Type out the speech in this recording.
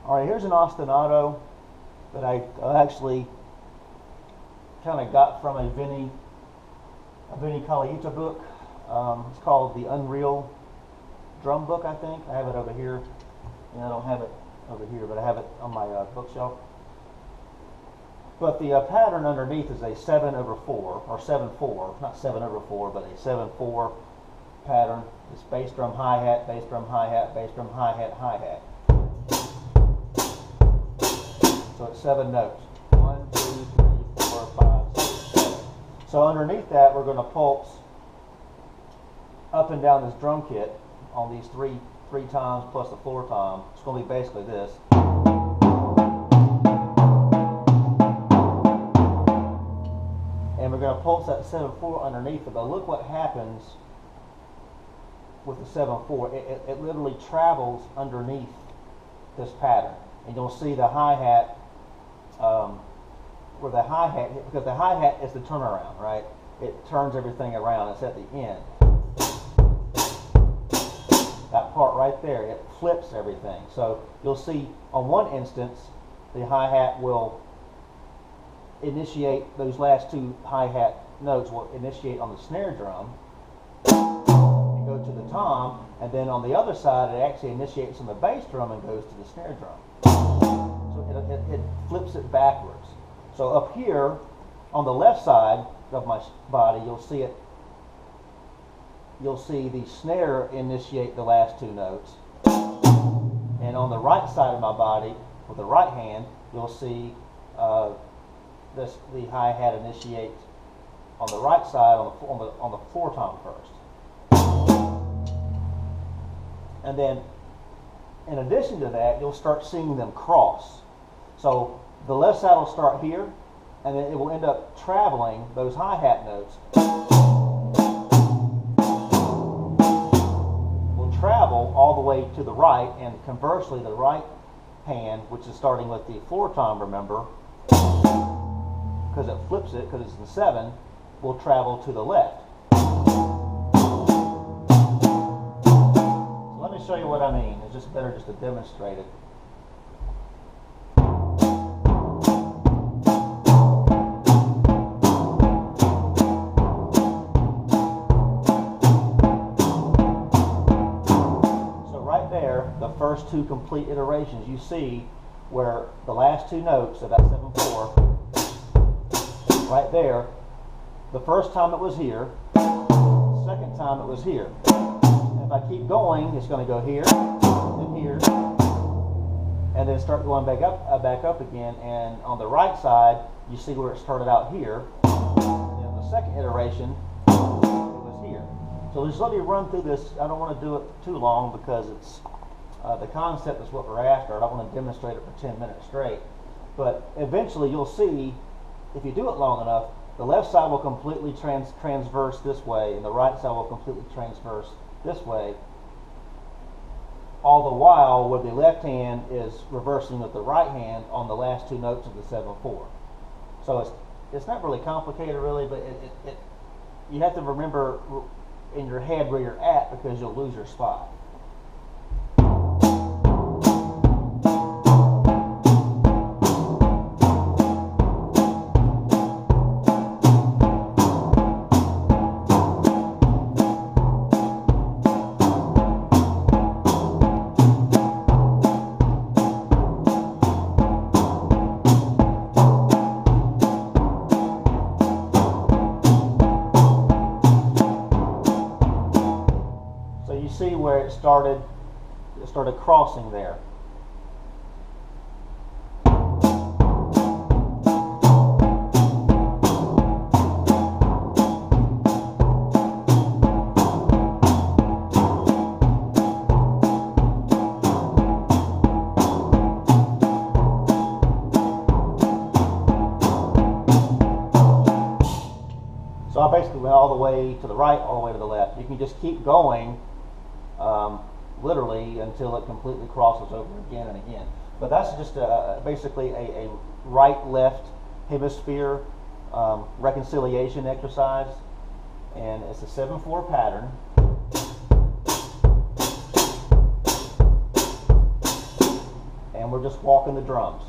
All right, here's an ostinato that I actually kind of got from a Vinny Colaiuta book. It's called The Unreal Drum Book, I think. I have it over here. And I don't have it over here, but I have it on my bookshelf. But the pattern underneath is a 7/4, or 7/4, not 7/4, but a 7/4 pattern. It's bass drum, hi-hat, bass drum, hi-hat, bass drum, hi-hat, hi-hat. So it's 7 notes. 1, 2, 3, 4, 5, 6, 7. So underneath that, we're going to pulse up and down this drum kit on these three toms plus the floor tom. It's going to be basically this. And we're going to pulse that 7/4 underneath it. But look what happens with the 7/4. It literally travels underneath this pattern. And you'll see the hi-hat, where the hi-hat, because the hi-hat is the turnaround, right? It turns everything around. It's at the end. That part right there, it flips everything. So you'll see on one instance, the hi-hat will initiate, those last two hi-hat notes will initiate on the snare drum and go to the tom, and then on the other side it actually initiates on the bass drum and goes to the snare drum. So it flips it backwards. So up here on the left side of my body, you'll see the snare initiate the last two notes, and on the right side of my body with the right hand, you'll see the hi-hat initiate on the right side on the floor tom first. And then in addition to that, you'll start seeing them cross. So the left side will start here, and then it will end up traveling those hi-hat notes will travel all the way to the right, and conversely the right hand, which is starting with the floor tom, remember, because it flips it, because it's in 7, will travel to the left. So let me show you what I mean. It's just better just to demonstrate it. So right there, the first two complete iterations, you see where the last two notes of that 7/4, right there, the first time it was here, the second time it was here. And if I keep going, it's going to go here, and here, and then start going back up again. And on the right side, you see where it started out here. And in the second iteration, it was here. So just let me run through this. I don't want to do it too long because it's the concept is what we're after. I don't want to demonstrate it for 10 minutes straight. But eventually, you'll see, if you do it long enough, the left side will completely transverse this way, and the right side will completely transverse this way, all the while where the left hand is reversing with the right hand on the last two notes of the 7/4. So it's not really complicated, really, but you have to remember in your head where you're at, because you'll lose your spot. See where it started crossing there. So I basically went all the way to the right, all the way to the left. You can just keep going literally until it completely crosses over again and again. But that's just basically a right-left hemisphere reconciliation exercise, and it's a 7/4 pattern. and we're just walking the drums.